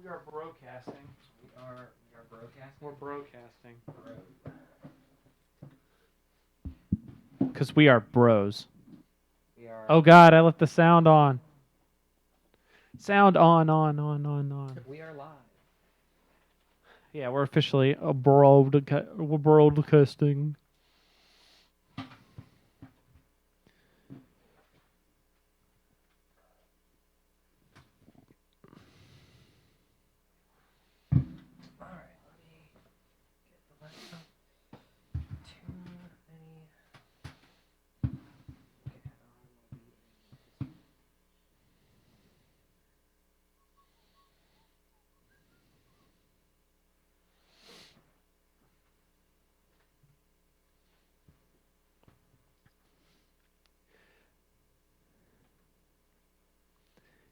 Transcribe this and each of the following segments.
We are broadcasting. We are broadcasting. We're broadcasting. Because we are bros. We are. Oh God, I left the sound on. Sound on. We are live. Yeah, we're officially a broadcasting. All right, let me get the laptop. Too many. Okay,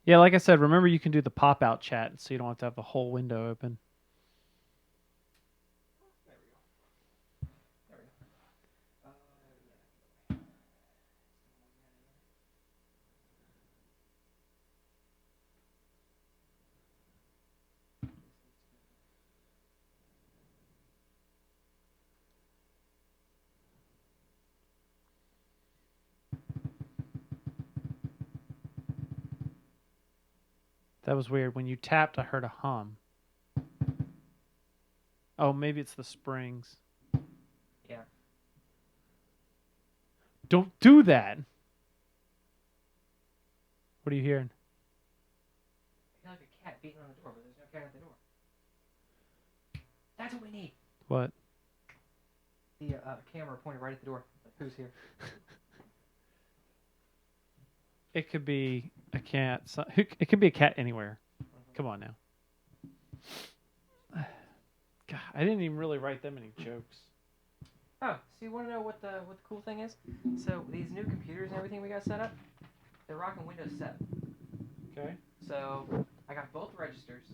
Yeah, like I said, remember you can do the pop-out chat, so you don't have to have the whole window open. There we go. Yeah. That was weird. When you tapped, I heard a hum. Oh, maybe it's the springs. Yeah. Don't do that. What are you hearing? I feel like a cat beating on the door, but there's no cat at the door. That's what we need. What? The camera pointed right at the door. Like, who's here? It could be a cat. It could be a cat anywhere. Come on now. God, I didn't even really write that many jokes. Oh, so you want to know what the cool thing is? So these new computers and everything we got set up, they're rocking Windows 7. Okay. So I got both registers,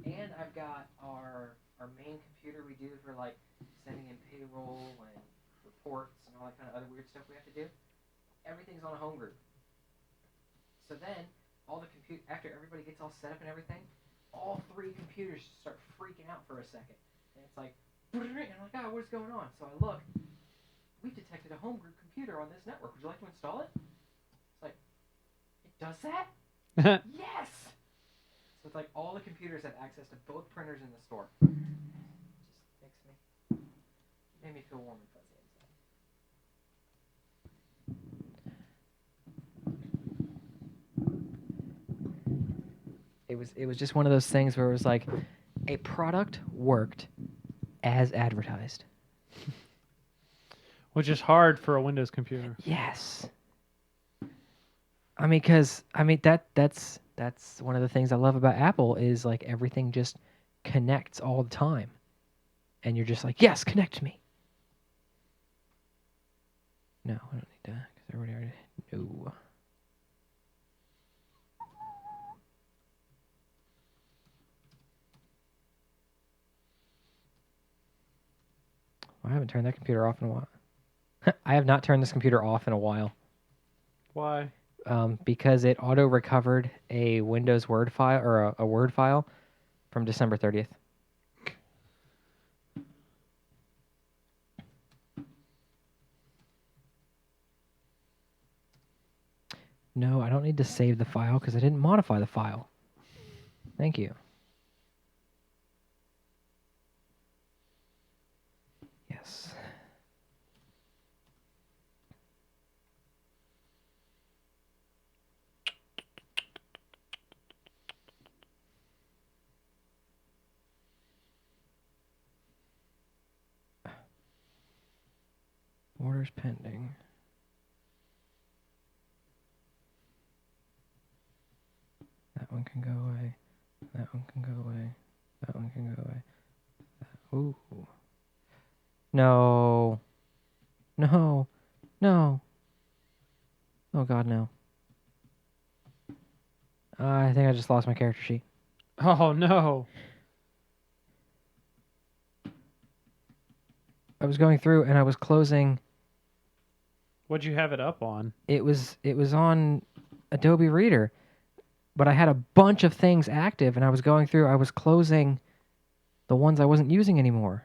and I've got our main computer we do for like sending in payroll and reports and all that kind of other weird stuff we have to do. Everything's on a home group. So then all the after everybody gets all set up and everything, all three computers start freaking out for a second, and it's like, and I'm like, oh, what's going on? So I look. We've detected a home group computer on this network. Would you like to install it? It's like, it does that? Yes! So it's like all the computers have access to both printers in the store. Just made me feel warm and fuzzy inside. It was just one of those things where it was like, a product worked as advertised. Which is hard for a Windows computer. Yes. That's one of the things I love about Apple is like everything just connects all the time. And you're just like, yes, connect me. No, I don't need to, because everybody already, no. I haven't turned that computer off in a while. I have not turned this computer off in a while. Why? Because it auto-recovered a Windows Word file, or a Word file from December 30th. No, I don't need to save the file because I didn't modify the file. Thank you. Yes. Orders pending. That one can go away. That one can go away. That one can go away. Ooh. No. No. No. Oh God, no. I think I just lost my character sheet. Oh no. I was going through and I was closing. What'd you have it up on? It was on Adobe Reader. but I had a bunch of things active, and I was going through. I was closing the ones I wasn't using anymore.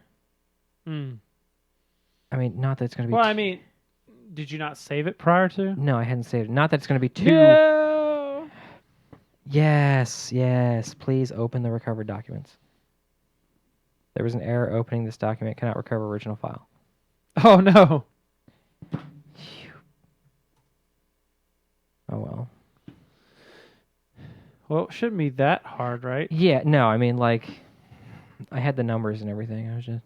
Hmm. I mean, not that it's going to be. Well, I mean, did you not save it prior to? No, I hadn't saved it. Not that it's going to be too. No. Yes, yes. Please open the recovered documents. There was an error opening this document. Cannot recover original file. Oh no. Oh well. Well, it shouldn't be that hard, right? Yeah, no, I mean, like, I had the numbers and everything. I was just.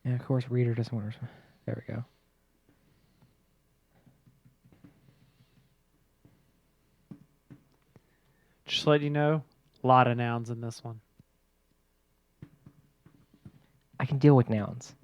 Yeah, of course, reader doesn't want to. There we go. Just to let you know, a lot of nouns in this one. I can deal with nouns.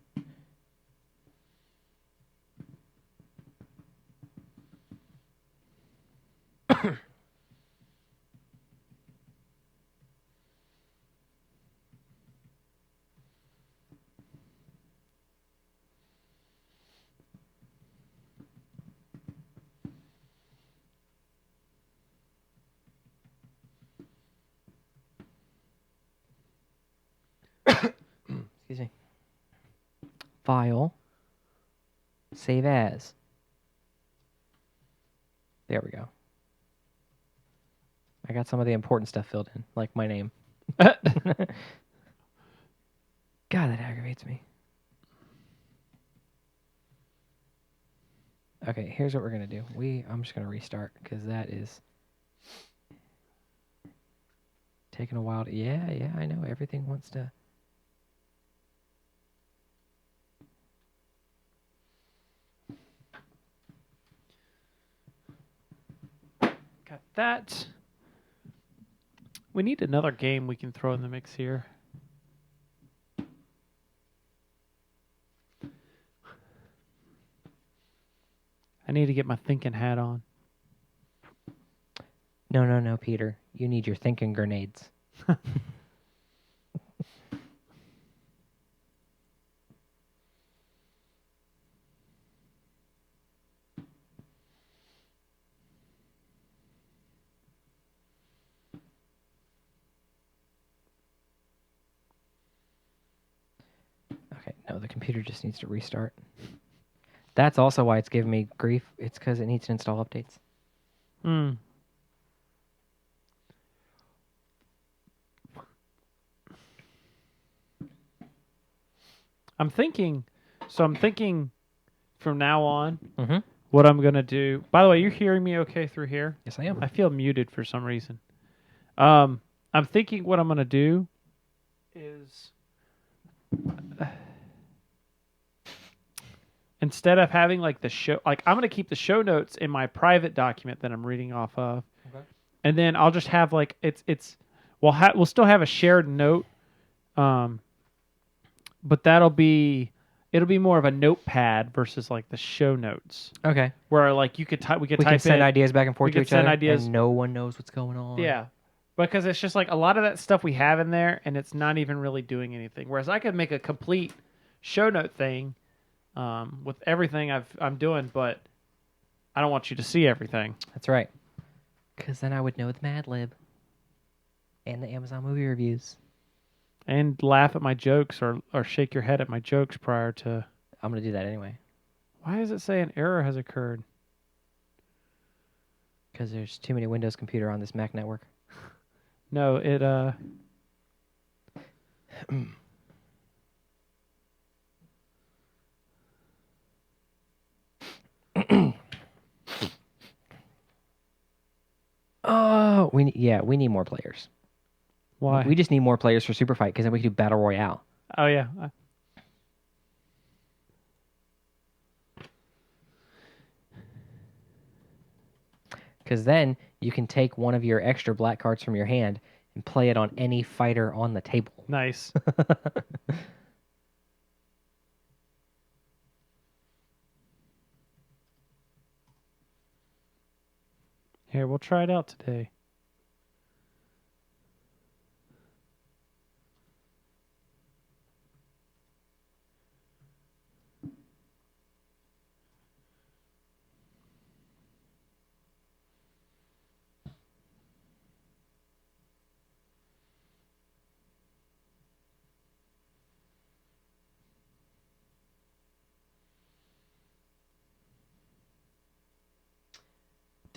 Excuse me. File. Save as. There we go. I got some of the important stuff filled in, like my name. God, that aggravates me. Okay, here's what we're gonna do. I'm just gonna restart because that is taking a while to. Yeah, I know everything wants to. Got that. We need another game we can throw in the mix here. I need to get my thinking hat on. No, Peter. You need your thinking grenades. Okay, no, the computer just needs to restart. That's also why it's giving me grief. It's because it needs to install updates. Hmm. I'm thinking from now on Mm-hmm. what I'm going to do. By the way, you're hearing me okay through here? Yes, I am. I feel muted for some reason. I'm thinking what I'm going to do is instead of having like the show, like I'm going to keep the show notes in my private document that I'm reading off of. Okay. And then I'll just have like we'll still have a shared note. But it'll be more of a notepad versus like the show notes Okay. where like we could type can send in ideas back and forth to each send other, ideas. and no one knows what's going on. Yeah. Because it's just like a lot of that stuff we have in there and it's not even really doing anything. Whereas I could make a complete show note thing with everything I'm doing, but I don't want you to see everything. That's right. Because then I would know the Mad Lib and the Amazon movie reviews. And laugh at my jokes or shake your head at my jokes prior to... I'm going to do that anyway. Why does it say an error has occurred? Because there's too many Windows computer on this Mac network. No, it... Oh, we need more players. Why? We just need more players for SUPERFIGHT because then we can do Battle Royale. Oh, yeah. Because then you can take one of your extra black cards from your hand and play it on any fighter on the table. Nice. Here, we'll try it out today.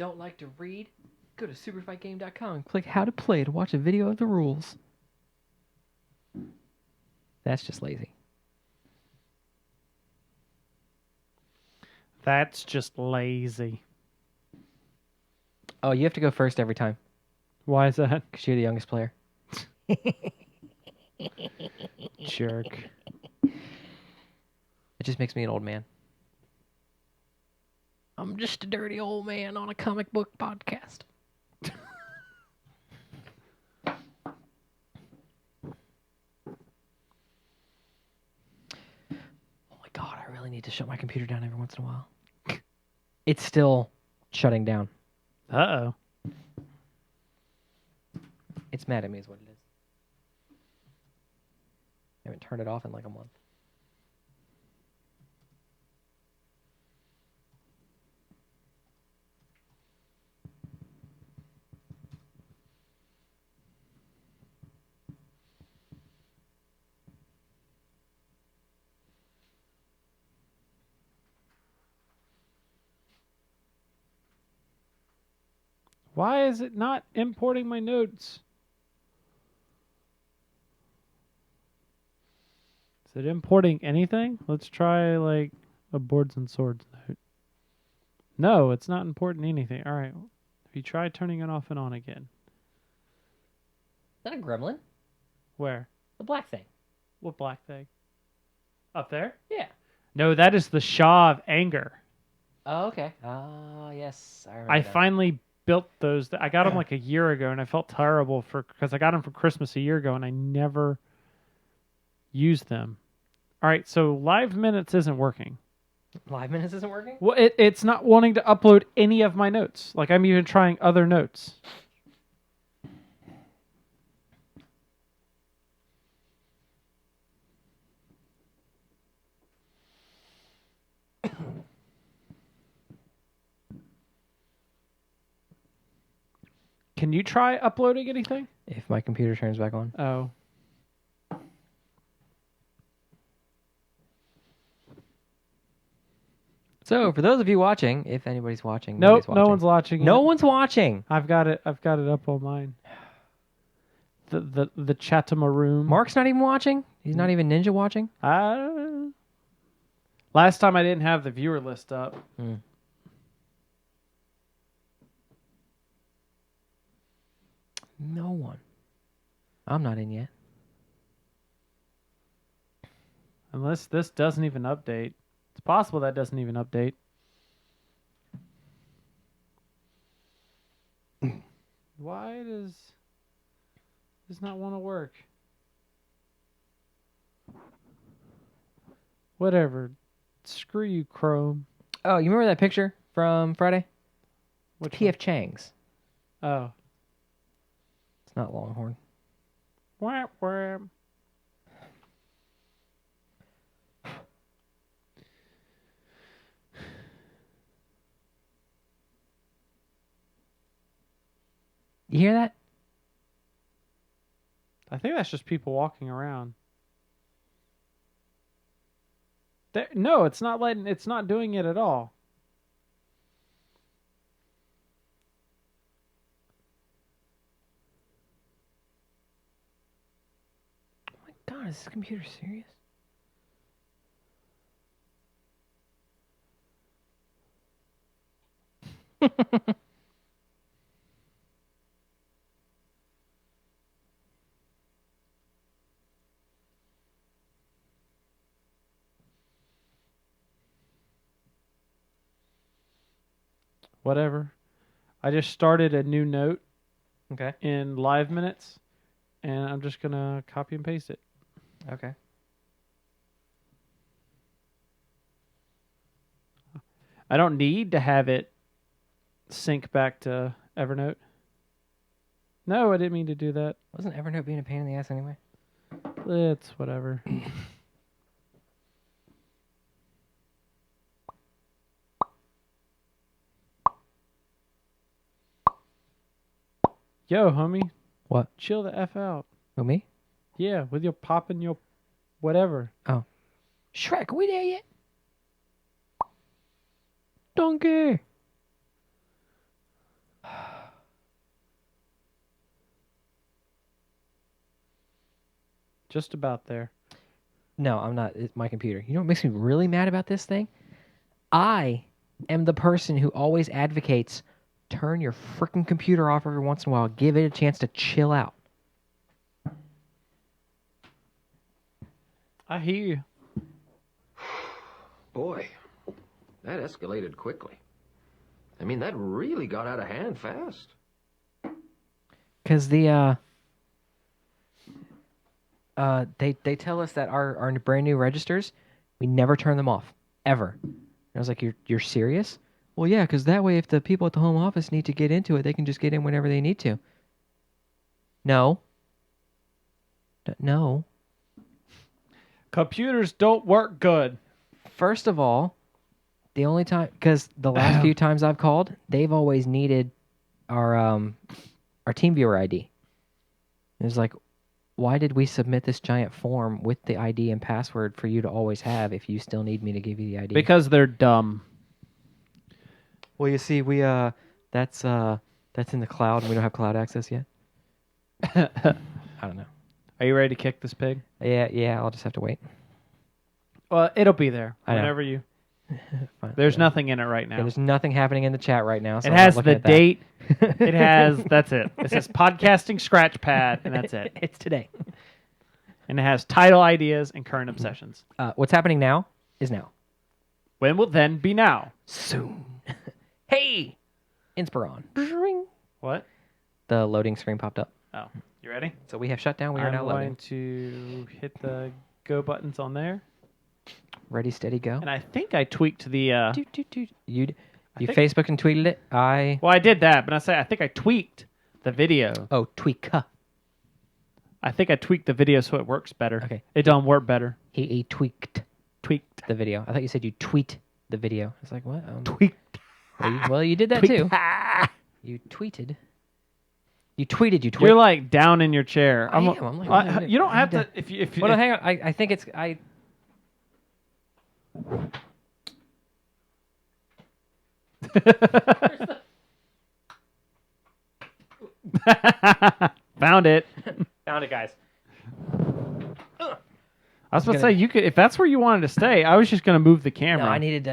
don't like to read, go to superfightgame.com and click how to play to watch a video of the rules. That's just lazy. That's just lazy. Oh, you have to go first every time Why is that? because you're the youngest player. Jerk. It just makes me an old man. I'm just a dirty old man on a comic book podcast. Oh my god, I really need to shut my computer down every once in a while. It's still shutting down. Uh-oh. It's mad at me is what it is. I haven't turned it off in like a month. Why is it not importing my notes? Is it importing anything? Let's try, like, a boards and swords note. No, it's not importing anything. All right. If you try turning it off and on again. Is that a gremlin? Where? The black thing. What black thing? Up there? Yeah. No, that is the Shaw of Anger. Oh, okay. Oh, yes. I remember I that. finally built those. I got them like a year ago, and I felt terrible because I got them for Christmas a year ago, and I never used them. All right, so Live Minutes isn't working. Live Minutes isn't working? Well, it's not wanting to upload any of my notes. Like, I'm even trying other notes. Can you try uploading anything? If my computer turns back on. Oh. So, for those of you watching, if anybody's watching, Nope, nobody's watching. no one's watching. No one's watching. I've got it up on mine. The Chatamaroom. Mark's not even watching? He's not even Ninja watching? Last time I didn't have the viewer list up. No one. I'm not in yet. Unless this doesn't even update. It's possible that doesn't even update. Why does this not want to work? Whatever. Screw you, Chrome. Oh, you remember that picture from Friday? Which P.F. Chang's. one? Oh. It's not Longhorn. Wah, wah. You hear that? I think that's just people walking around. No, it's not doing it at all. Oh my god, is this computer serious? Whatever. I just started a new note Okay. in Live Minutes, and I'm just going to copy and paste it. Okay. I don't need to have it sync back to Evernote. No, I didn't mean to do that. Wasn't Evernote being a pain in the ass anyway? It's whatever. Yo, homie. What? Chill the F out. Who, me? Yeah, with your popping your whatever. Oh. Shrek, are we there yet? Donkey. Just about there. No, I'm not. It's my computer. You know what makes me really mad about this thing? I am the person who always advocates turn your freaking computer off every once in a while. Give it a chance to chill out. I hear you. Boy, that escalated quickly. I mean, that really got out of hand fast. Because they tell us that our brand new registers, we never turn them off ever. And I was like, you're serious? Well, yeah, because that way, if the people at the home office need to get into it, they can just get in whenever they need to. No. No. Computers don't work good. First of all, the only time, because the last few times I've called, they've always needed our TeamViewer ID. It was like, why did we submit this giant form with the ID and password for you to always have if you still need me to give you the ID? Because they're dumb. Well, you see, we that's in the cloud, and we don't have cloud access yet. I don't know. Are you ready to kick this pig? Yeah, I'll just have to wait. Well, it'll be there I know. whenever you. Fine. There's nothing in it right now. Okay, there's nothing happening in the chat right now. So It I'm has not the looking at that. date. It has. That's it. It says podcasting scratch pad, and that's it. It's today. And it has title ideas and current obsessions. What's happening now is now. When will then be now? Soon. Hey, Inspiron. Ring. What? The loading screen popped up. Oh, you ready? So we have shut down. We are I'm now going loading. to hit the go buttons on there, Ready, steady, go. and I think I tweaked the. Doot, doot, doot. You think- Facebook and tweeted it. Well, I did that, but I think I tweaked the video. Tweak. I think I tweaked the video so it works better. Okay. It don't work better. He tweaked Tweaked. the video. I thought you said you tweet the video. I was like, what? Tweaked. Well, you did that Tweaked. too. You tweeted. You tweeted. You tweeted. You're like down in your chair. I am. I'm like, you don't I have need to. If you. Well, no, hang on. I think it's I. Found it. Found it, guys. I was about to say you could if that's where you wanted to stay. I was just gonna move the camera. No, I need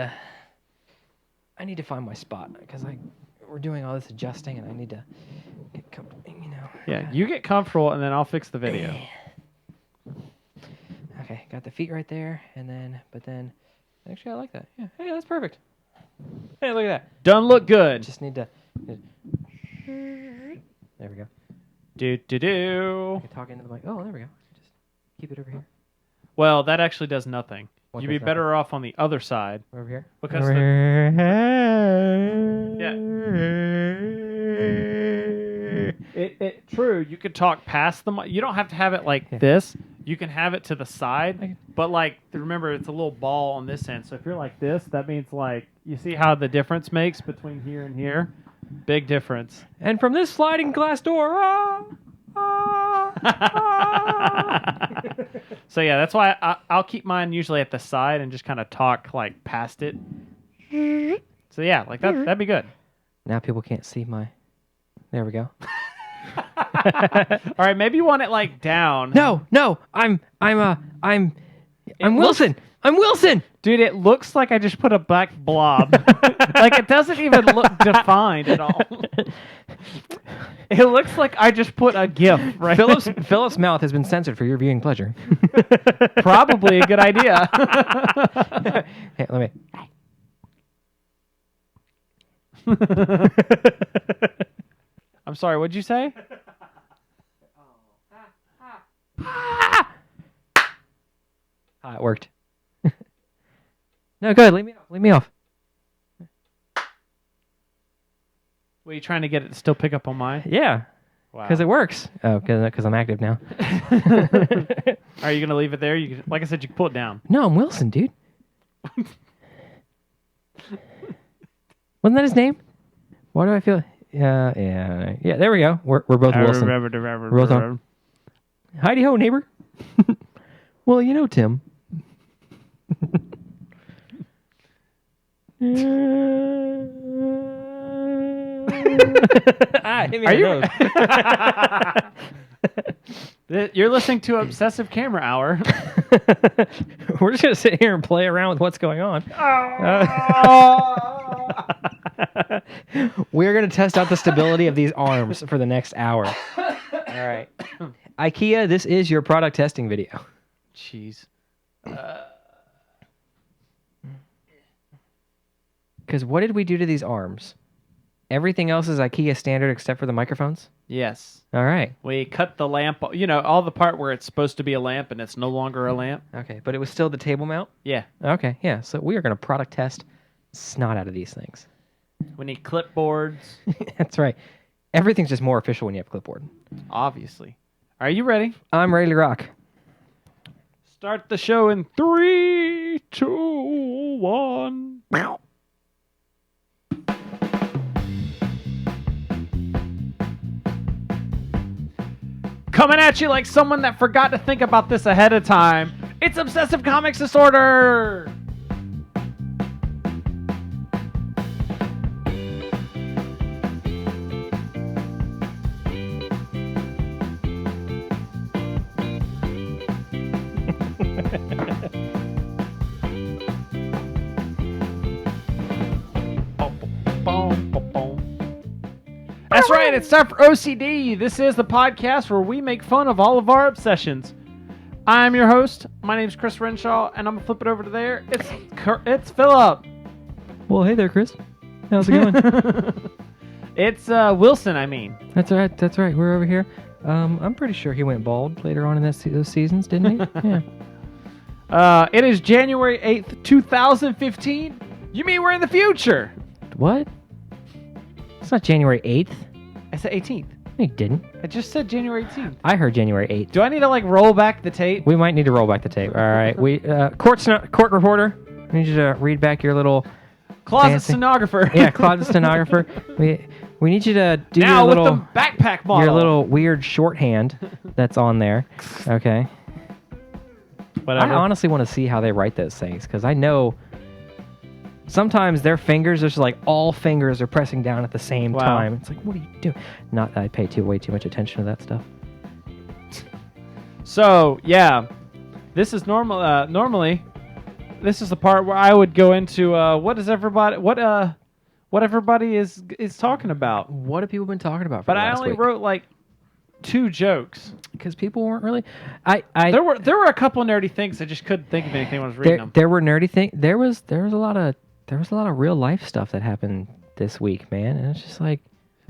to find my spot because we're doing all this adjusting and I need to get comfortable. Yeah, you get comfortable and then I'll fix the video. Okay, got the feet right there, but then actually I like that. Yeah, hey, that's perfect. Hey, look at that. Doesn't look good. Just need to. There we go. Do. I can talk into the mic. Oh, there we go. Just keep it over here. Well, that actually does nothing. What You'd does be better off on the other side Over here. because Over true. You could talk past the mic. You don't have to have it like this. You can have it to the side, but like remember, it's a little ball on this end. So if you're like this, that means like you see how the difference makes between here and here. Big difference. And from this sliding glass door. So yeah, that's why I'll keep mine usually at the side and just kind of talk like past it. So yeah, like that'd be good. Now people can't see my. There we go. All right, maybe you want it like down. No, I'm Wilson. I'm Wilson. Dude, it looks like I just put a black blob. Like it doesn't even look defined at all. It looks like I just put a GIF right. Philip's mouth has been censored for your viewing pleasure. Probably a good idea. Hey, let me. I'm sorry, what'd you say? It worked. No, good. Leave me off. Were you trying to get it to still pick up on mine? Yeah, Wow. because it works. Oh, because I'm active now. Are you going to leave it there? Like I said, you can pull it down. No, I'm Wilson, dude. Wasn't that his name? Why do I feel? Yeah. There we go. We're both Wilson. We're both on. Heidi ho, neighbor. Well, you know, Tim. Are you? You're listening to Obsessive Camera Hour. We're just gonna sit here and play around with what's going on. We're gonna test out the stability of these arms for the next hour. All right, IKEA, this is your product testing video. Jeez. Because what did we do to these arms? Everything else is IKEA standard except for the microphones? Yes. All right. We cut the lamp, all the part where it's supposed to be a lamp and it's no longer a lamp. Okay, but it was still the table mount? Yeah. Okay, yeah. So we are going to product test snot out of these things. We need clipboards. That's right. Everything's just more official when you have clipboard. Obviously. Are you ready? I'm ready to rock. Start the show in 3, 2, 1. Coming at you like someone that forgot to think about this ahead of time. It's Obsessive Comics Disorder! That's right, it's time for OCD. This is the podcast where we make fun of all of our obsessions. I'm your host. My name's Chris Renshaw, and I'm going to flip it over to there. It's Philip. Well, hey there, Chris. How's it going? It's Wilson, I mean. That's right. That's right. We're over here. I'm pretty sure he went bald later on in those seasons, didn't he? Yeah. It is January 8th, 2015. You mean we're in the future? What? It's not January 8th. I said 18th. No, you didn't. I just said January 18th. I heard January 8th. Do I need to roll back the tape? We might need to roll back the tape. All right. We court reporter. I need you to read back your little closet fancy stenographer. Yeah, closet stenographer. We need you to do now your little with the backpack model. Your little weird shorthand that's on there. Okay. Whatever. I honestly want to see how they write those things because I know sometimes their fingers are just like all fingers are pressing down at the same time. It's like, what are you doing? Not that I pay way too much attention to that stuff. So yeah, this is normal. Normally, this is the part where I would go into what everybody is talking about. What have people been talking about? But I only wrote 2 jokes because people weren't really. There were a couple of nerdy things. I just couldn't think of anything when I was reading them. There were nerdy things. There was a lot of real life stuff that happened this week, man, and it's just like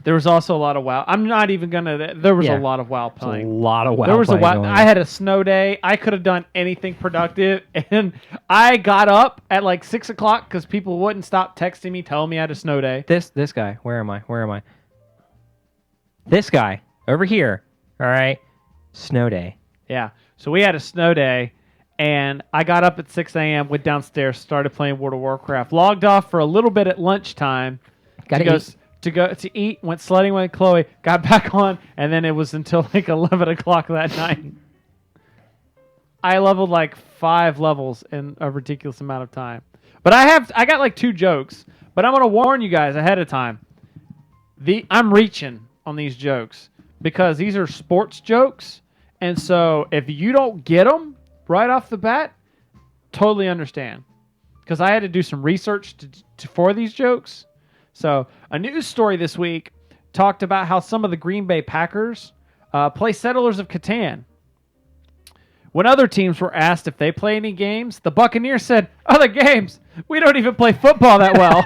there was also a lot of WoW. I'm not even gonna. There was a lot of WoW playing. A lot of WoW. There was a WoW. I had a snow day. I could have done anything productive, and I got up at 6 o'clock because people wouldn't stop texting me, telling me I had a snow day. This guy. Where am I? This guy over here. All right. Snow day. Yeah. So we had a snow day. And I got up at 6 a.m., went downstairs, started playing World of Warcraft, logged off for a little bit at lunchtime to go to eat, went sledding with Chloe, got back on, and then it was until 11 o'clock that night. I leveled 5 levels in a ridiculous amount of time. But I got 2 jokes, but I'm going to warn you guys ahead of time. I'm reaching on these jokes because these are sports jokes, and so if you don't get them right off the bat, totally understand. Because I had to do some research for these jokes. So, a news story this week talked about how some of the Green Bay Packers play Settlers of Catan. When other teams were asked if they play any games, the Buccaneers said, "Other games? We don't even play football that well."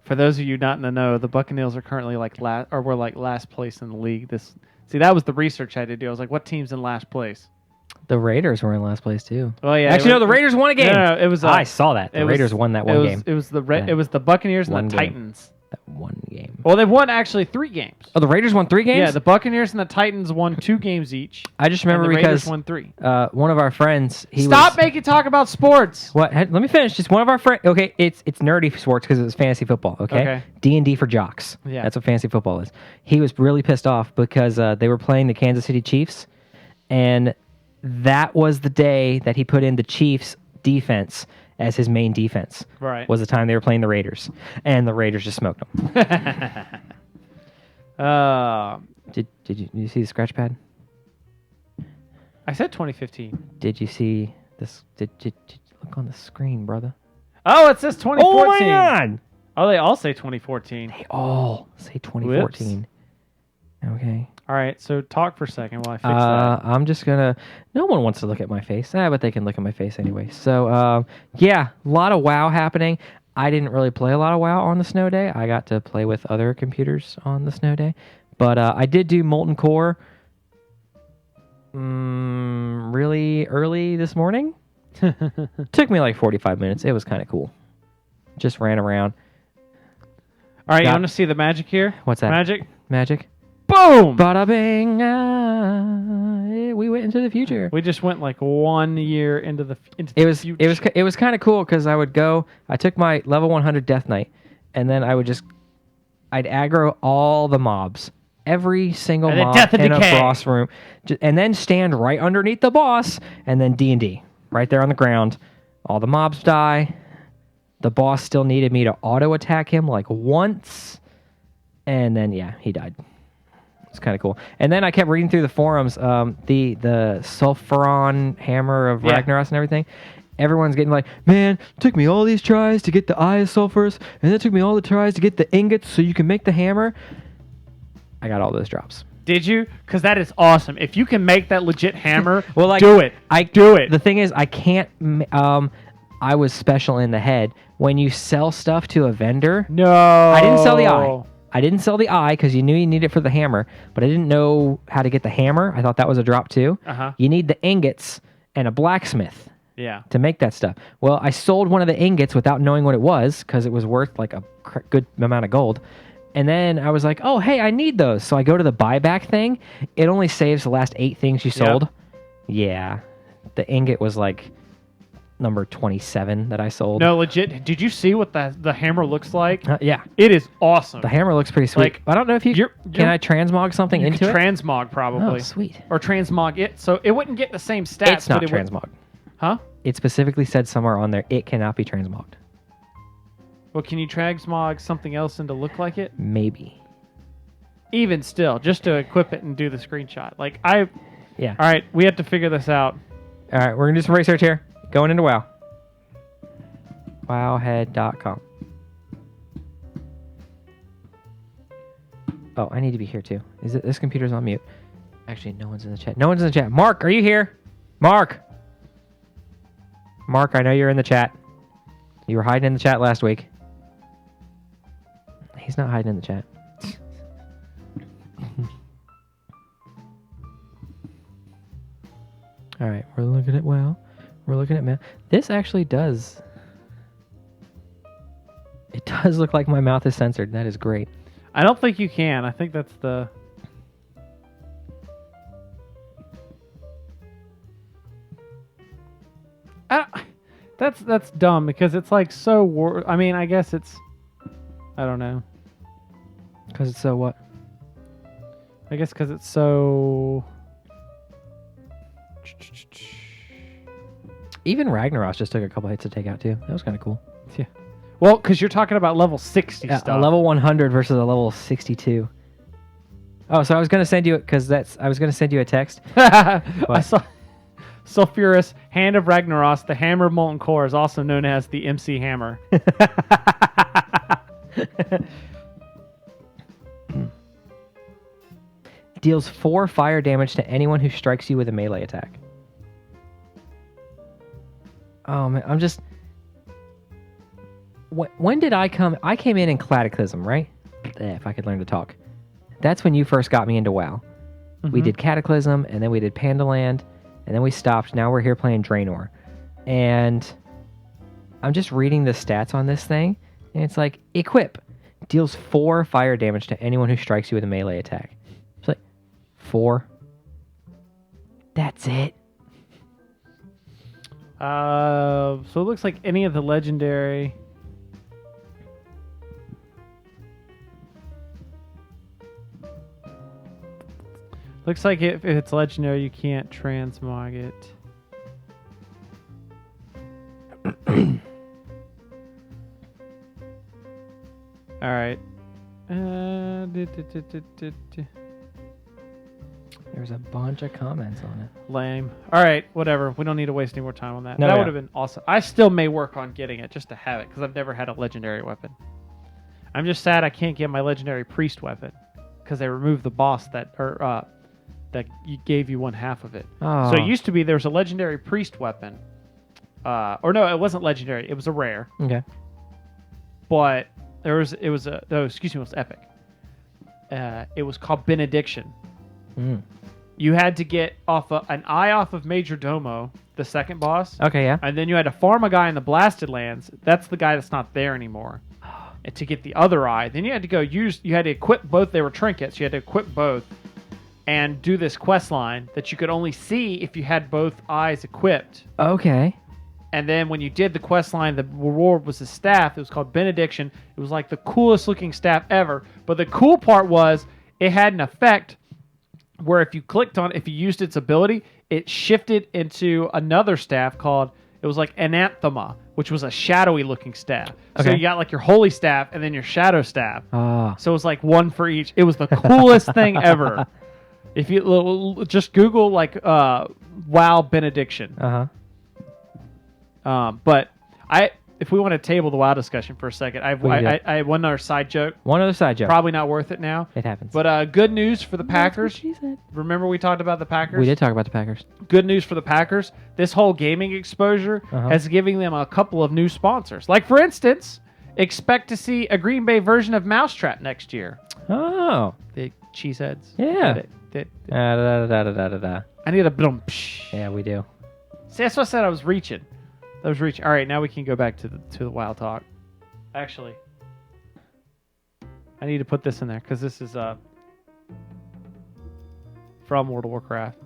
For those of you not in the know, the Buccaneers are currently last place in the league. See, that was the research I had to do. I was like, what team's in last place? The Raiders were in last place, too. Oh, yeah. Actually, no, the Raiders won a game. No, it was... I saw that. The Raiders won that one game. It was the Buccaneers and the Titans. That one game. Well, they've won actually 3 games. Oh, the Raiders won 3 games? Yeah, the Buccaneers and the Titans won 2 games each. I just remember and the because... Raiders won 3. One of our friends... Stop making talk about sports! What? Let me finish. Just one of our friends... Okay, it's nerdy sports because it was fantasy football, okay? D&D for jocks. Yeah. That's what fantasy football is. He was really pissed off because they were playing the Kansas City Chiefs, and that was the day that he put in the Chiefs defense as his main defense. Right. Was the time they were playing the Raiders. And the Raiders just smoked them. Did you see the scratch pad? I said 2015. Did you see this? Did you look on the screen, brother? Oh, it says 2014. Oh my god! Oh, they all say 2014. They all say 2014. Okay. All right, so talk for a second while I fix that. I'm just gonna. No one wants to look at my face, but they can look at my face anyway. So, yeah, a lot of WoW happening. I didn't really play a lot of WoW on the snow day. I got to play with other computers on the snow day, but I did do Molten Core. Really early this morning. Took me like 45 minutes. It was kind of cool. Just ran around. All right, you want to see the magic here? What's that? Magic. Boom! Bada bing! We went into the future. We just went like 1 year into the future. It was kind of cool because I would go. I took my level 100 Death Knight, and then I'd aggro all the mobs, every single mob in a boss room, and then stand right underneath the boss, and then D&D right there on the ground. All the mobs die. The boss still needed me to auto attack him like once, and then he died. It's kind of cool. And then I kept reading through the forums, the Sulfuron hammer of Ragnaros and everything. Everyone's getting like, man, it took me all these tries to get the Eye of Sulphurus, and it took me all the tries to get the ingots so you can make the hammer. I got all those drops. Did you? Because that is awesome. If you can make that legit hammer, well, like, do it. Do it. The thing is, I can't. I was special in the head. When you sell stuff to a vendor, no, I didn't sell the eye. I didn't sell the eye because you knew you needed it for the hammer, but I didn't know how to get the hammer. I thought that was a drop too. You need the ingots and a blacksmith to make that stuff. Well, I sold one of the ingots without knowing what it was because it was worth like a good amount of gold. And then I was like, oh, hey, I need those. So I go to the buyback thing. It only saves the last 8 things you sold. Yeah. The ingot was like number 27 that I sold. No, legit. Did you see what the hammer looks like? Yeah. It is awesome. The hammer looks pretty sweet. Like, I don't know if can I transmog something into it? Transmog probably. Oh, sweet. Or transmog it. So it wouldn't get the same stats. It's not transmogged. Huh? It specifically said somewhere on there it cannot be transmogged. Well, can you transmog something else and to look like it? Maybe. Even still, just to equip it and do the screenshot. Yeah. All right, we have to figure this out. All right, we're going to do some research here. Going into WoW. Wowhead.com. Oh, I need to be here too. This computer's on mute. Actually, no one's in the chat. No one's in the chat. Mark, are you here? Mark, I know you're in the chat. You were hiding in the chat last week. He's not hiding in the chat. All right, we're looking at WoW. We're looking at mouth. This actually does. It does look like my mouth is censored. That is great. I don't think you can. I think that's the. That's dumb because it's like so. I mean, I guess it's. I don't know. Because it's so what? I guess because it's so. Even Ragnaros just took a couple hits to take out too. That was kind of cool. Yeah. Well, because you're talking about level 60 stuff. A level 100 versus a level 62. Oh, so I was gonna send you I was gonna send you a text. I saw Sulphurus, Hand of Ragnaros, the Hammer of Molten Core is also known as the MC Hammer. Deals 4 fire damage to anyone who strikes you with a melee attack. Oh man, I'm just. When did I come? I came in Cataclysm, right? If I could learn to talk. That's when you first got me into WoW. Mm-hmm. We did Cataclysm, and then we did Pandaland, and then we stopped. Now we're here playing Draenor. And I'm just reading the stats on this thing, and it's like, equip. Deals 4 fire damage to anyone who strikes you with a melee attack. It's like, 4? That's it? So it looks like any of the legendary... Looks like if it's legendary, you can't transmog it. All right. There's a bunch of comments on it. Lame. All right, whatever. We don't need to waste any more time on that. No, that yeah. would have been awesome. I still may work on getting it just to have it because I've never had a legendary weapon. I'm just sad I can't get my legendary priest weapon because they removed the boss that gave you one half of it. Oh. So it used to be there was a legendary priest weapon, or no, it wasn't legendary. It was a rare, Okay. but it was epic. It was called Benediction. Mm. You had to get an eye off of Major Domo, the second boss. Okay, yeah. And then you had to farm a guy in the Blasted Lands. That's the guy that's not there anymore. And to get the other eye, then you had to you had to equip both. They were trinkets. You had to equip both and do this quest line that you could only see if you had both eyes equipped. Okay. And then when you did the quest line, the reward was a staff. It was called Benediction. It was like the coolest looking staff ever. But the cool part was it had an effect where if you used its ability, it shifted into another staff called, it was like Anathema, which was a shadowy looking staff. So Okay. you got like your holy staff and then your shadow staff. Ah. So it was like one for each. It was the coolest thing ever. If you just Google like WoW Benediction. But if we want to table the WoW discussion for a second, I have one other side joke. One other side joke. Probably not worth it now. It happens. But good news for the Packers. She said. Remember we talked about the Packers? We did talk about the Packers. Good news for the Packers. This whole gaming exposure has given them a couple of new sponsors. Like, for instance, expect to see a Green Bay version of Mousetrap next year. Oh. The Cheeseheads. Yeah. I need a boom. Yeah, we do. See, that's what I said. I was reaching. All right, now we can go back to the WoW talk. Actually, I need to put this in there because this is from World of Warcraft.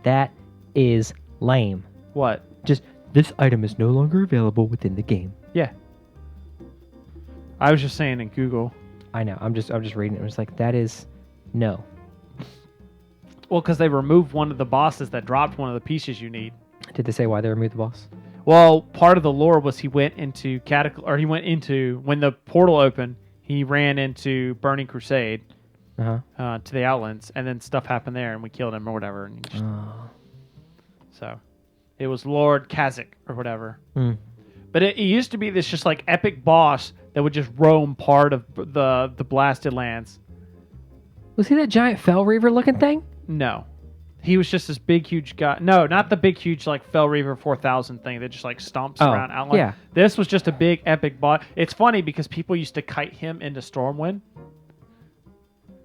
That is lame. What? Just, this item is no longer available within the game. Yeah. I was just saying in Google. I know. I'm just reading it. It was like, that is no. Well, because they removed one of the bosses that dropped one of the pieces you need. Did they say why they removed the boss? Well, part of the lore was he went into when the portal opened, he ran into Burning Crusade to the Outlands, and then stuff happened there, and we killed him or whatever. And so it was Lord Kazakh or whatever. Mm. But it used to be this just like epic boss that would just roam part of the Blasted Lands. Was he that giant Fell Reaver looking thing? No. He was just this big, huge guy. No, not the big, huge, like, Fell Reaver 4000 thing that just, like, stomps around Outland. Yeah. This was just a big, epic boss. It's funny because people used to kite him into Stormwind.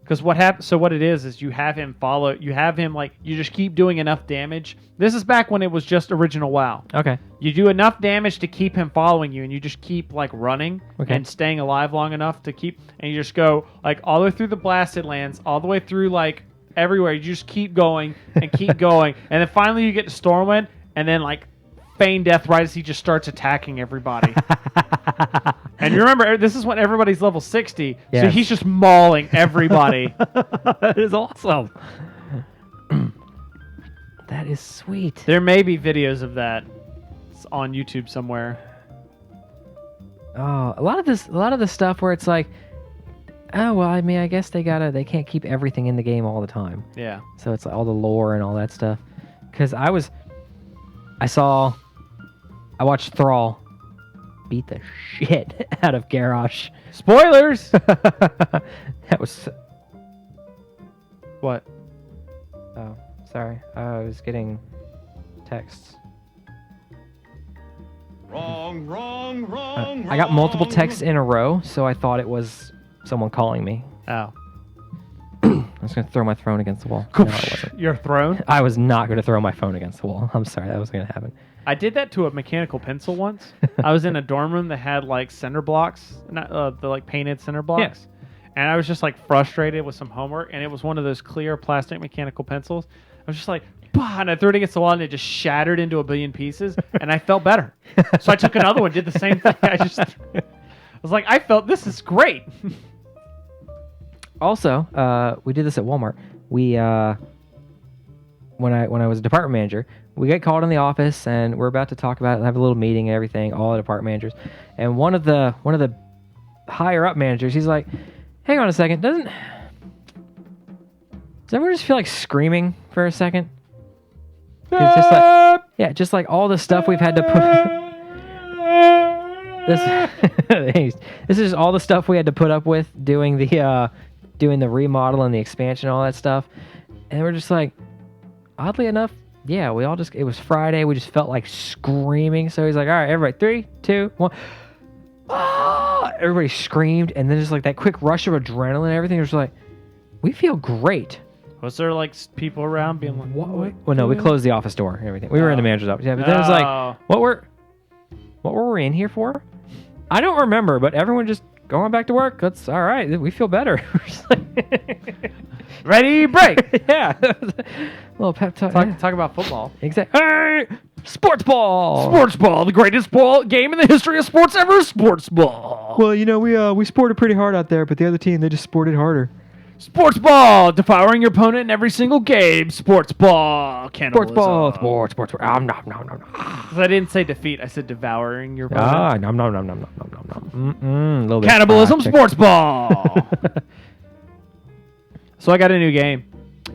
Because what happens... So what it is you have him follow... You have him, like... You just keep doing enough damage. This is back when it was just original WoW. Okay. You do enough damage to keep him following you, and you just keep, like, running and staying alive long enough to keep... And you just go, like, all the way through the Blasted Lands, all the way through, like... everywhere. You just keep going and keep going, and then finally you get to Stormwind, and then like feign death right as he just starts attacking everybody. And you remember, this is when everybody's level 60, so he's just mauling everybody. That is awesome. That is sweet. There may be videos of that on YouTube somewhere. Oh, a lot of the stuff where it's like, oh, well, I mean, I guess they can't keep everything in the game all the time. Yeah. So it's like all the lore and all that stuff. Because I watched Thrall beat the shit out of Garrosh. Spoilers! That was... What? Oh, sorry. I was getting texts. Wrong. I got multiple texts in a row, so I thought it was someone calling me. Oh. I was going to throw my phone against the wall. No, I wasn't. Your throne? I was not going to throw my phone against the wall. I'm sorry, that wasn't going to happen. I did that to a mechanical pencil once. I was in a dorm room that had like center blocks, not the like painted center blocks. And I was just like frustrated with some homework, and it was one of those clear plastic mechanical pencils. I was just like, bah, and I threw it against the wall, and it just shattered into a billion pieces, and I felt better. So I took another one, did the same thing. I was like, I felt this is great. Also, we did this at Walmart. We when I was a department manager, we got called in the office, and we're about to talk about it, have a little meeting and everything, all the department managers. And one of the higher up managers, he's like, Hang on a second. Does everyone just feel like screaming for a second? 'Cause just like, yeah, just like all the stuff we've had to put. This is just all the stuff we had to put up with doing the remodel and the expansion, and all that stuff, and we're just like, oddly enough, yeah, we all just, it was Friday, we just felt like screaming. So he's like, all right, everybody, 3, 2, 1. Ah! Everybody screamed, and then just like that quick rush of adrenaline and everything. It was like, we feel great. Was there like people around being like, What? Well, no, we closed the office door and everything. We were in the manager's office. Yeah, but then it was like, what were we in here for? I don't remember, but everyone just going back to work. That's all right. We feel better. ready, break. Yeah. Little pep talk. Talk about football. Exactly. Hey, sports ball. Sports ball, the greatest game in the history of sports ever. Sports ball. Well, you know, we sported pretty hard out there, but the other team, they just sported harder. Sports ball, devouring your opponent in every single game. Sports ball, cannibalism. Sports ball. Sports. No. I didn't say defeat. I said devouring your opponent. Ah, no. Little bit Cannibalism, toxic. sports ball. So I got a new game.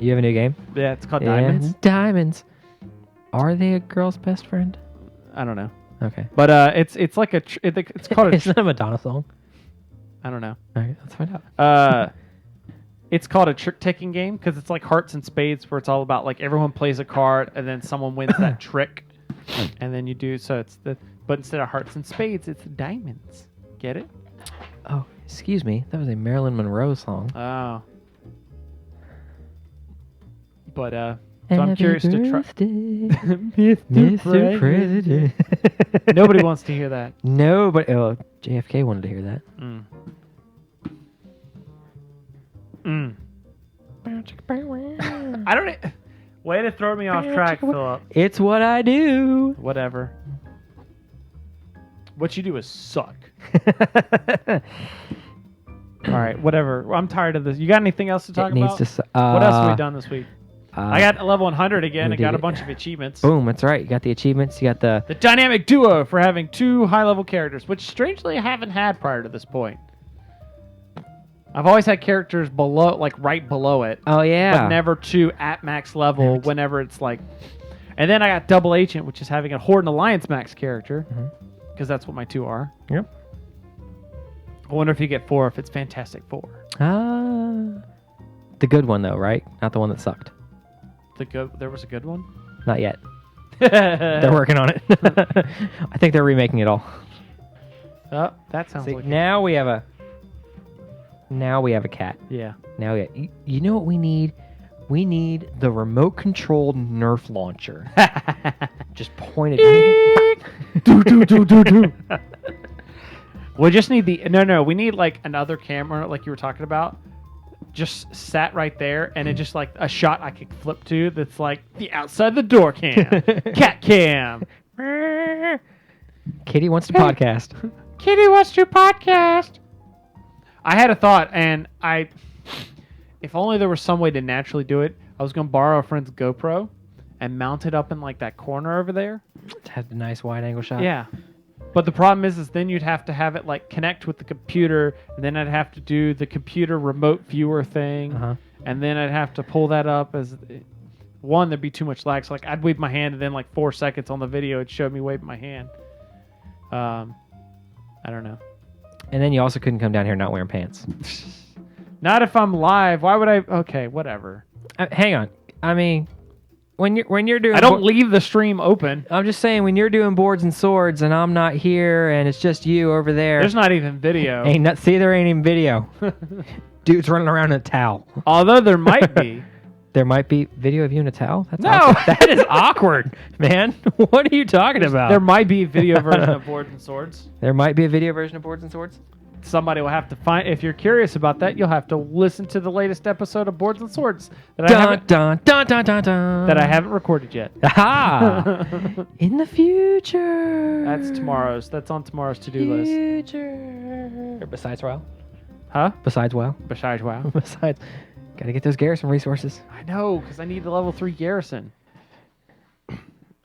You have a new game? Yeah, it's called Diamonds. Diamonds. Are they a girl's best friend? I don't know, Okay. but it's like it's called Is that a Madonna song? I don't know. All right, let's find out. It's called a trick-taking game because it's like hearts and spades, where it's all about like everyone plays a card and then someone wins that trick, and then you do so. But instead of hearts and spades, it's diamonds. Get it? Oh, excuse me. That was a Marilyn Monroe song. Oh. But so I'm curious to try. Mr. President. Nobody wants to hear that. No, but JFK wanted to hear that. I don't. Way to throw me off track, Philip. It's what I do. Whatever. What you do is suck. All right, whatever. I'm tired of this. You got anything else to talk about? What else have we done this week? I got level 100 again. I got a bunch of achievements. Boom, that's right. You got the achievements. You got the dynamic duo for having 2 high-level characters, which strangely I haven't had prior to this point. I've always had characters below, like right below it. Oh, yeah. But never 2 at max level whenever it's like... And then I got Double Agent, which is having a Horde and Alliance max character, because that's what my 2 are. Yep. I wonder if you get 4, if it's Fantastic 4. The good one, though, right? Not the one that sucked. There was a good one? Not yet. They're working on it. I think they're remaking it all. Oh, that sounds like now we have a cat. Yeah. Now you know what we need? We need the remote controlled Nerf launcher. Just point it. do. We just need we need like another camera like you were talking about. Just sat right there, and it just like a shot I could flip to that's like the outside the door cam. Cat cam. Kitty wants to podcast. Kitty wants to podcast. I had a thought, and if only there was some way to naturally do it, I was going to borrow a friend's GoPro and mount it up in like that corner over there. It had a nice wide angle shot. Yeah. But the problem is then you'd have to have it like connect with the computer, and then I'd have to do the computer remote viewer thing, and then I'd have to pull that up as one. There'd be too much lag. So like I'd wave my hand, and then like 4 seconds on the video, it showed me waving my hand. I don't know. And then you also couldn't come down here not wearing pants. Not if I'm live. Why would I? Okay, whatever. Hang on. I mean, when you're doing, I don't leave the stream open. I'm just saying, when you're doing boards and swords and I'm not here and it's just you over there. There's not even video. There ain't even video. Dude's running around in a towel. Although there might be. There might be video of you in a towel? That's no! Awkward. That is awkward, man. What are you talking about? There might be a video version of Boards and Swords. There might be a video version of Boards and Swords? Somebody will have to find... If you're curious about that, you'll have to listen to the latest episode of Boards and Swords that I haven't recorded yet. Aha! In the future. That's tomorrow's. That's on tomorrow's to-do list. Future. Besides WoW? Huh? Besides WoW? Besides WoW. Besides... Gotta get those garrison resources. I know, because I need the level 3 garrison.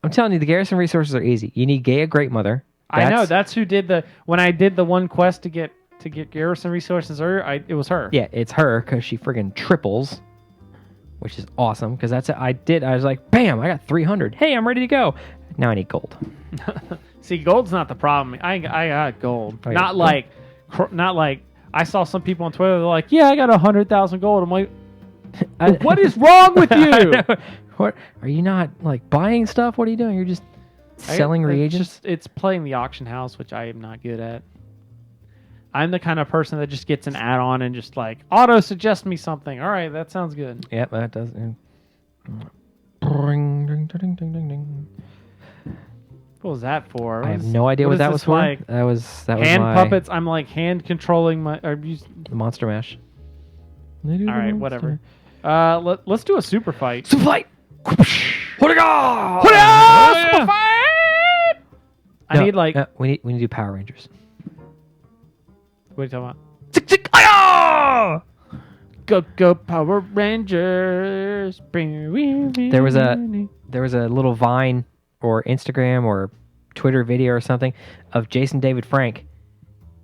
I'm telling you, the garrison resources are easy. You need Gaia Great Mother. I know, that's who did when I did the one quest to get to get garrison resources earlier, it was her. Yeah, it's her because she friggin' triples, which is awesome. Because that's I was like, bam, I got 300. Hey, I'm ready to go. Now I need gold. See, gold's not the problem. I got gold. Oh, yeah. Not like I saw some people on Twitter. They're like, yeah, I got 100,000 gold. I'm like, what is wrong with you? What are you not like buying stuff? What are you doing? You're just selling reagents. It's playing the auction house, which I am not good at. I'm the kind of person that just gets an add-on and just like auto suggest me something. All right, that sounds good. Yep, that does. Ring, ding, ding, ding, ding, ding. What was that for? I have no idea what that was for. Like? That was hand my puppets. I'm like hand controlling my. the Monster Mash. All right, whatever. Let's do a super fight. Super fight. What a go! Super fight! I need like. we need to do Power Rangers. What are you talking about? Tick, tick, ah! Go Power Rangers. There was a little Vine or Instagram or Twitter video or something of Jason David Frank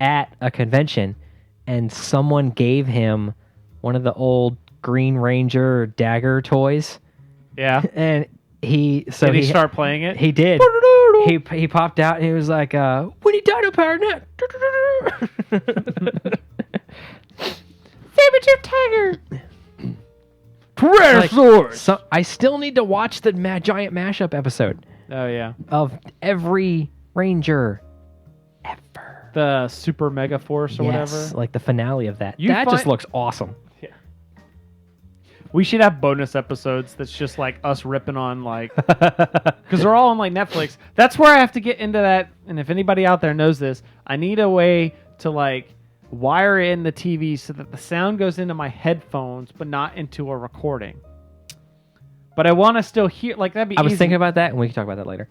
at a convention, and someone gave him one of the old Green Ranger dagger toys. Yeah. And did he start playing it? He did. He popped out and he was like, Winnie Dino Power Net. Saber-tooth tiger. Tyrannosaurus. So I still need to watch the giant mashup episode Oh yeah. of every Ranger ever. The Super Mega Force or whatever. Like the finale of that. You That just find- looks awesome. We should have bonus episodes that's just like us ripping on like because they're all on like Netflix. That's where I have to get into that. And if anybody out there knows this, I need a way to like wire in the TV so that the sound goes into my headphones, but not into a recording. But I want to still hear like that'd be. I was easy. thinking about that, and we can talk about that later.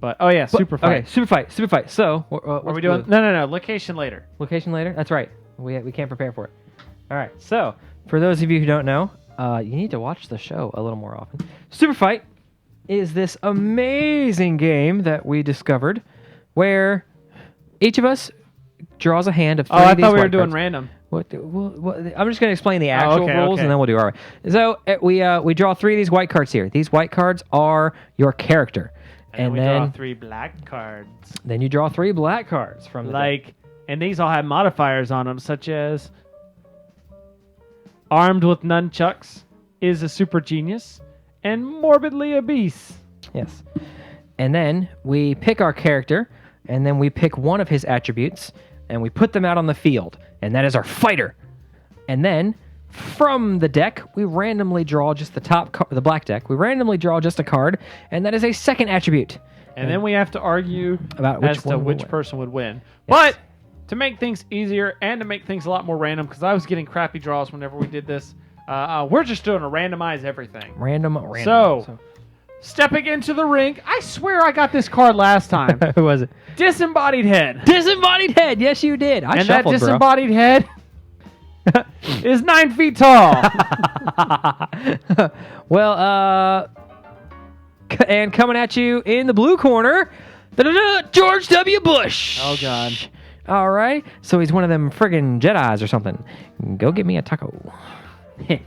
But oh yeah, super fight. Okay, super fight. So, Are we doing? No. Location later. Location later? That's right. We can't prepare for it. All right. So, for those of you who don't know, you need to watch the show a little more often. Super Fight is this amazing game that we discovered where each of us draws a hand of three Oh, I of these thought we were white doing cards. random. What, I'm just going to explain the actual rules, okay. and then we'll do our. So we draw three of these white cards here. These white cards are your character, And we then draw 3 black cards. then you draw 3 black cards from the deck. Like, and these all have modifiers on them, such as armed with nunchucks, is a super genius, and morbidly obese. Yes. And then we pick our character, and then we pick one of his attributes, and we put them out on the field, and that is our fighter. And then from the deck, we randomly draw just the black deck. We randomly draw just a card, and that is a second attribute. And then we have to argue About which as to one will which win. person would win. But to make things easier and to make things a lot more random, because I was getting crappy draws whenever we did this, we're just doing a randomize everything. Random. So, stepping into the ring, I swear I got this card last time. Who was it? Disembodied head. Disembodied head. Yes, you did. I And shuffled, that disembodied head is 9 feet tall. Well, and coming at you in the blue corner, George W. Bush. Oh, God. All right. So he's one of them friggin' Jedis or something. Go get me a taco. I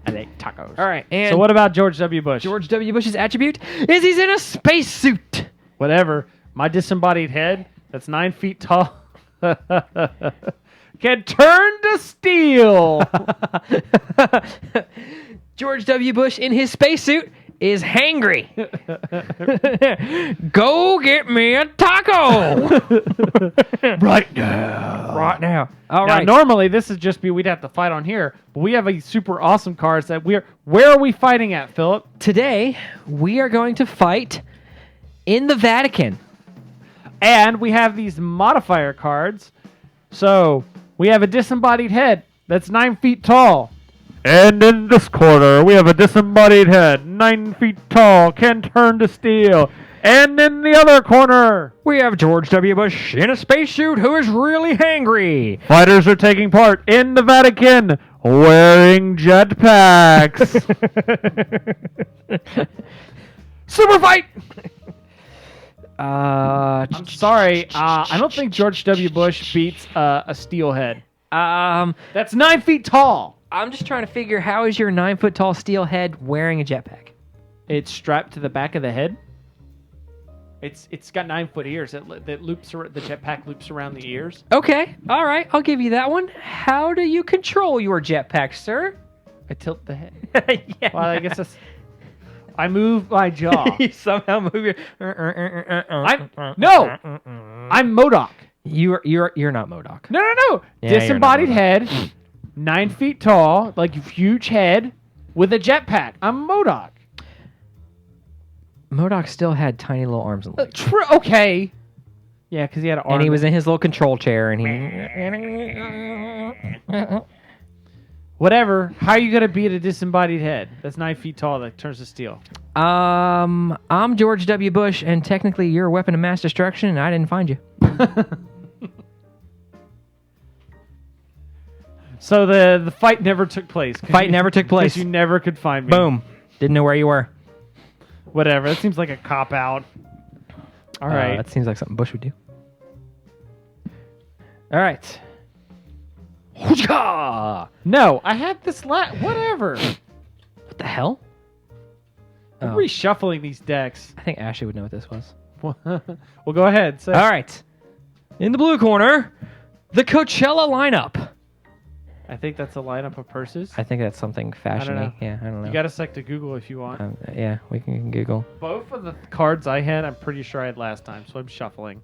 like tacos. All right. And So what about George W. Bush? George W. Bush's attribute is he's in a spacesuit. Whatever. My disembodied head, that's 9 feet tall, can turn to steel. George W. Bush in his spacesuit is hangry. Go get me a taco Right now. right now. All Now, right. normally this would just be we'd have to fight on here, but we have a super awesome cards that where are we fighting at, Philip? Today we are going to fight in the Vatican. And we have these modifier cards. So we have a disembodied head that's 9 feet tall. And in this corner, we have a disembodied head, 9 feet tall, can turn to steel. And in the other corner, We have George W. Bush in a spacesuit who is really hangry. fighters are taking part in the Vatican wearing jetpacks. Super fight! I'm sorry. I don't think George W. Bush beats a steelhead. That's 9 feet tall. I'm just trying to figure how is your 9-foot tall steelhead wearing a jetpack? It's strapped to the back of the head. It's got 9-foot ears that loops. The jetpack loops around the ears. Okay, all right, I'll give you that one. How do you control your jetpack, sir? I tilt the head. Yeah. Well, I guess that's. I move my jaw. You somehow move your. No, I'm MODOK. You're not MODOK. No. Yeah, you're Disembodied not head, 9 feet tall, like huge head, with a jetpack. I'm MODOK. MODOK still had tiny little arms and legs. True. Okay. Yeah, because he had an arm. And he was in his little control chair, and he. Whatever. How are you gonna beat a disembodied head that's 9 feet tall that turns to steel? I'm George W. Bush, and technically you're a weapon of mass destruction, and I didn't find you. So the fight never took place. Fight never took place. 'Cause you never could find me. Boom. Didn't know where you were. Whatever. That seems like a cop out. All right. That seems like something Bush would do. All right. No, I had this whatever. What the hell? I'm Oh. reshuffling these decks. I think Ashley would know what this was. Well, go ahead. Say. All right. In the blue corner, the Coachella lineup. I think that's a lineup of purses. I think that's something fashiony. know. Yeah, I don't know. You got a sec to Google if you want. Yeah, we can Google. Both of the cards I had, I'm pretty sure I had last time, so I'm shuffling.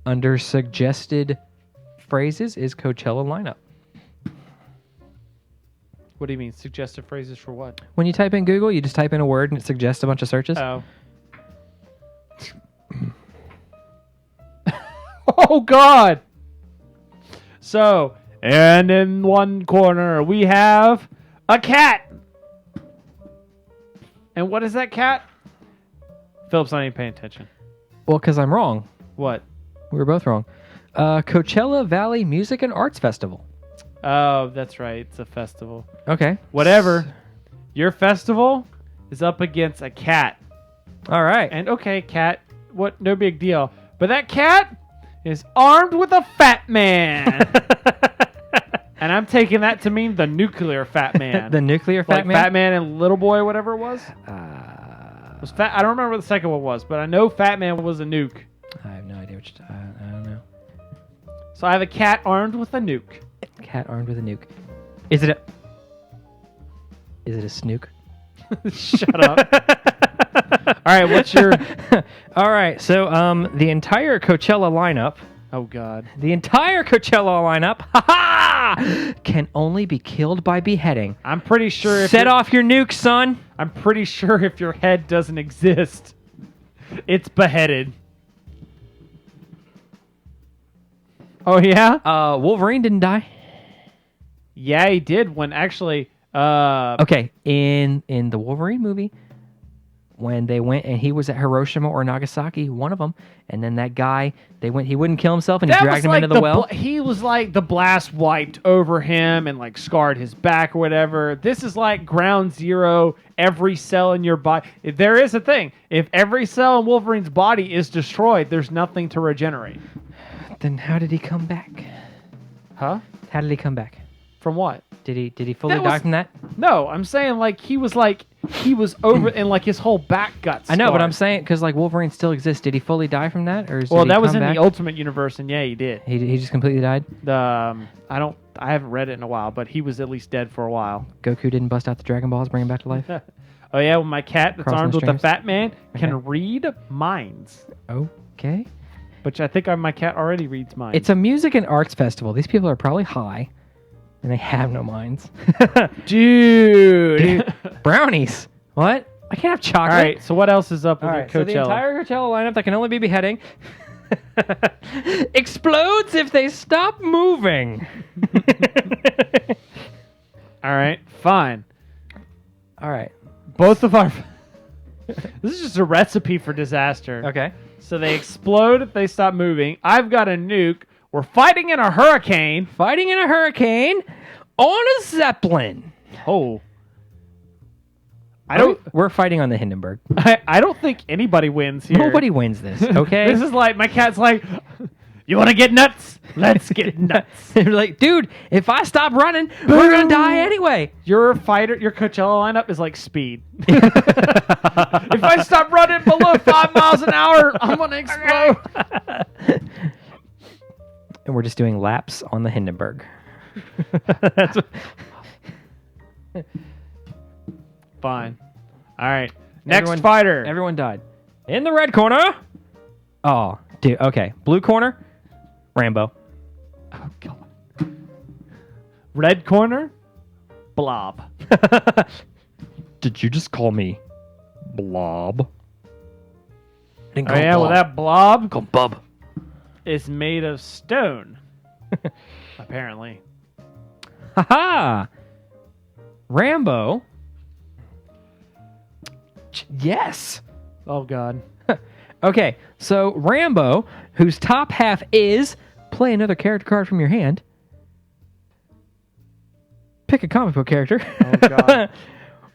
Under suggested phrases is Coachella lineup. What do you mean? Suggestive phrases for what? When you type in Google, you just type in a word and it suggests a bunch of searches. Oh. Oh, God. So, and in one corner, we have a cat. And what is that cat? Philip's not even paying attention. Well, because I'm wrong. What? We were both wrong. Coachella Valley Music and Arts Festival. Oh, that's right. It's a festival. Okay. Whatever. Your festival is up against a cat. All right. And okay, cat, what? No big deal. But that cat is armed with a fat man. And I'm taking that to mean the nuclear fat man. The nuclear like fat man? Fat Man and Little Boy, whatever it was. Was fat? I don't remember what the second one was, but I know Fat Man was a nuke. I have no idea what you're I don't know. So I have a cat armed with a nuke. Cat armed with a nuke. Is it a snook? Shut up. All right, what's your... All right, so the entire Coachella lineup... Oh, God. The entire Coachella lineup can only be killed by beheading. I'm pretty sure... Set off your nuke, son! I'm pretty sure if your head doesn't exist, it's beheaded. Oh, yeah? Wolverine didn't die. Yeah, he did when actually... Okay, in the Wolverine movie, when they went and he was at Hiroshima or Nagasaki, one of them, and then that guy, he wouldn't kill himself and he dragged him into the well. He was like the blast wiped over him and like scarred his back or whatever. This is like ground zero, every cell in your body. If there is a thing. If every cell in Wolverine's body is destroyed, there's nothing to regenerate. Then how did he come back? Huh? How did he come back? From what? Did he fully die from that? No, I'm saying like he was over and like his whole back got scarred. I know, but I'm saying because like Wolverine still exists. Did he fully die from that, or well, did he that was come in back? the Ultimate Universe, and yeah, he did. He just completely died. I haven't read it in a while, but he was at least dead for a while. Goku didn't bust out the Dragon Balls, bring him back to life. Oh yeah, well, my cat that's Crossing armed the with a strings? fat man can Okay. read minds. Okay. Which I think my cat already reads minds. It's a music and arts festival. These people are probably high, and they have no minds. Dude. Brownies. What? I can't have chocolate. All right, so what else is up with All your right, so the Coachella? entire Coachella lineup that can only be beheading explodes if they stop moving. All right, fine. All right. Both of our... This is just a recipe for disaster. Okay. So they explode if they stop moving. I've got a nuke. We're fighting in a hurricane. Fighting in a hurricane on a Zeppelin. Oh. We're fighting on the Hindenburg. I don't think anybody wins here. Nobody wins this. Okay. This is like my cat's like, you want to get nuts? Let's get nuts. They're like, dude, if I stop running, we're gonna die anyway. Your Coachella lineup is like speed. If I stop running below 5 miles an hour, I'm gonna explode. And we're just doing laps on the Hindenburg. That's what... Fine. All right. Next Everyone- fighter. Everyone died. In the red corner. Oh, dude. Okay. Blue corner. Rambo. Oh, God. Red corner. Blob. Did you just call me Blob? I didn't Oh yeah, well that blob Call Bub. is made of stone. Apparently. Haha. Rambo. Yes. Oh God. Okay, so Rambo, whose top half is play another character card from your hand. Pick a comic book character. Oh God.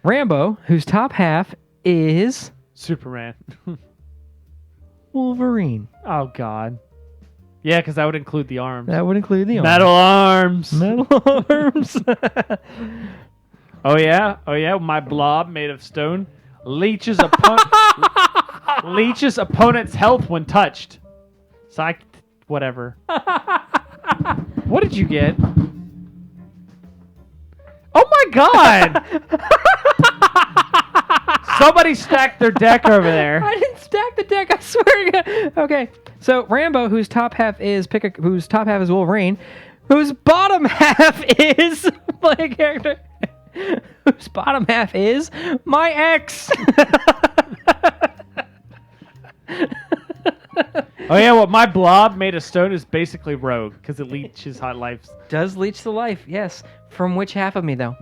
Rambo, whose top half is Superman. Wolverine. Oh God. Yeah, because that would include the arms. That would include the Metal arms. Metal arms. Oh yeah. Oh yeah. My blob made of stone leeches opponent's health when touched. Psych. Whatever. What did you get? Oh my God! Somebody stacked their deck over there. I didn't stack the deck. I swear to God. Okay, so Rambo, whose top half is Wolverine, whose bottom half is play a character. Whose bottom half is my ex. Oh yeah, well my blob made of stone is basically rogue because it leeches hot life. Does leech the life, yes. From which half of me though?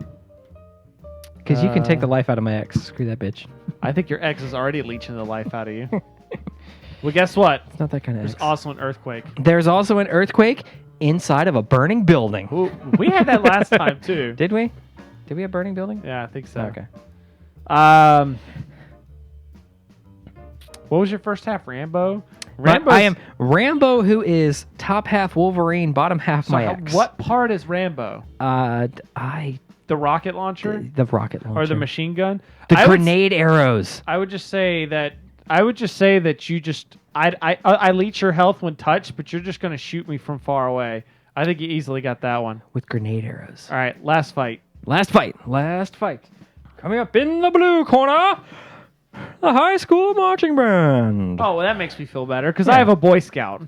Because you can take the life out of my ex. Screw that bitch. I think your ex is already leeching the life out of you. Well, guess what? It's not that kind of There's ex. also an earthquake. There's also an earthquake inside of a burning building. Ooh, we had that last time too. Did we? Did we have burning building? Yeah, I think so. Okay. What was your first half, Rambo? I am Rambo, who is top half Wolverine, bottom half my ex. What part is Rambo? The rocket launcher rocket launcher or the machine gun? the grenade arrows. I would just say that you just I leech your health when touched, but you're just gonna shoot me from far away. I think you easily got that one. With grenade arrows. All right, last fight. Last fight. Coming up in the blue corner, the high school marching band. Oh, well, that makes me feel better because I have a Boy Scout,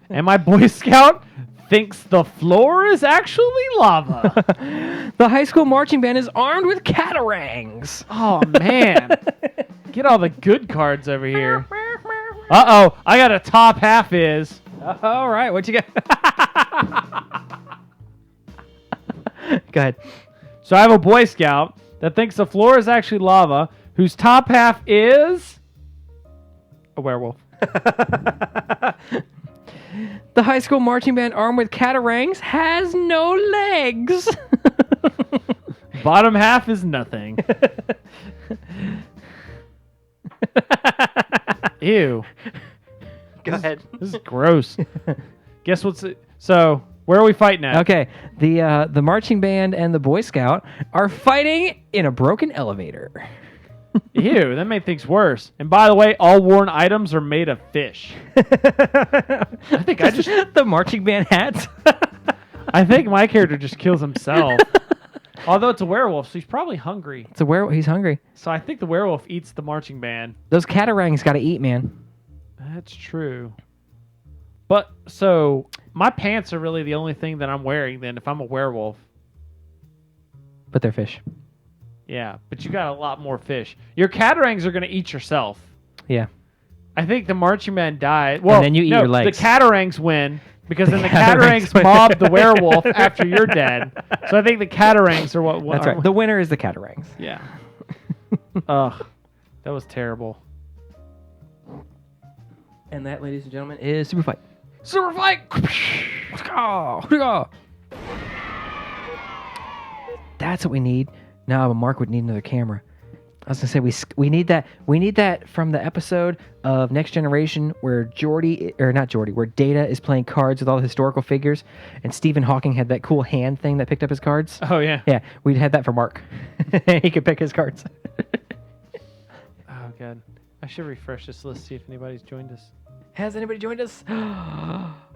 and my Boy Scout thinks the floor is actually lava. The high school marching band is armed with catarangs. Oh man, get all the good cards over here. Uh-oh, I got a top half is. All right, what you got? Go ahead. So I have a Boy Scout that thinks the floor is actually lava, whose top half is a werewolf. The high school marching band armed with catarangs has no legs. Bottom half is nothing. Ew. Go ahead. This is gross. Guess what's... So, where are we fighting at? Okay, the marching band and the Boy Scout are fighting in a broken elevator. Ew, that made things worse. And by the way, all worn items are made of fish. I think I just... the marching band hats. I think my character just kills himself. Although it's a werewolf, so he's probably hungry. It's a werewolf. He's hungry. So I think the werewolf eats the marching band. Those catarangs got to eat, man. That's true. But, so, my pants are really the only thing that I'm wearing then if I'm a werewolf. But they're fish. Yeah, but you got a lot more fish. Your catarangs are going to eat yourself. Yeah. I think the marching man died. Well, and then you eat your legs. The catarangs win because then the catarangs mob the werewolf after you're dead. So I think the catarangs are what... That's right. The winner is the catarangs. Yeah. Ugh. That was terrible. And that, ladies and gentlemen, is Super Fight. Super fight! Let's go! Let's go! That's what we need. No, but Mark would need another camera. I was gonna say we need that. We need that from the episode of Next Generation where where Data is playing cards with all the historical figures, and Stephen Hawking had that cool hand thing that picked up his cards. Oh yeah. Yeah, we'd had that for Mark. He could pick his cards. Oh god. I should refresh this list, see if anybody's joined us. Has anybody joined us?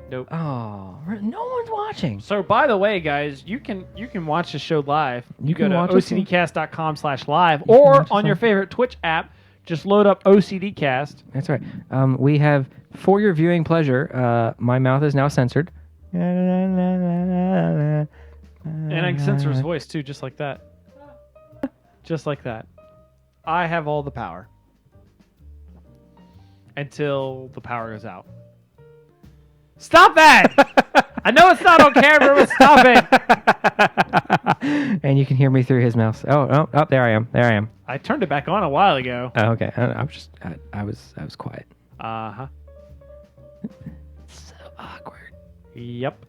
Nope. Oh, no one's watching. So by the way, guys, you can watch the show live. You go can to watch us ocdcast.com/live You can or watch us on your live. favorite Twitch app. Just load up OCDcast. That's right. We have, for your viewing pleasure, my mouth is now censored. And I can censor his voice too, just like that. Just like that. I have all the power. Until the power goes out. Stop that! I know it's not on camera, but stop it! And you can hear me through his mouse. Oh, there I am. There I am. I turned it back on a while ago. Oh, okay. I was quiet. Uh-huh. So awkward. Yep.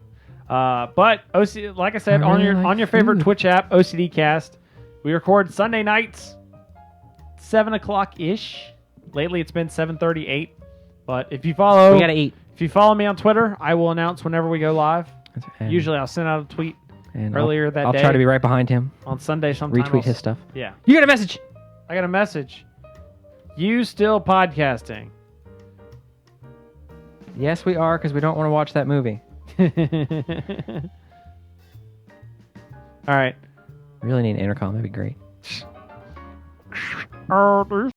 But OC, like I said, I on really your like favorite food. Twitch app, OCDcast, we record Sunday nights, 7:00 ish. Lately, it's been 7:38. But if you follow, We gotta eat. If you follow me on Twitter, I will announce whenever we go live. And- Usually, I'll send out a tweet and earlier that I'll day. try to be right behind him. On Sunday sometime. Retweet his stuff. Yeah. You got a message. I got a message. You still podcasting? Yes, we are, because we don't want to watch that movie. All right. Really need an intercom. That'd be great. This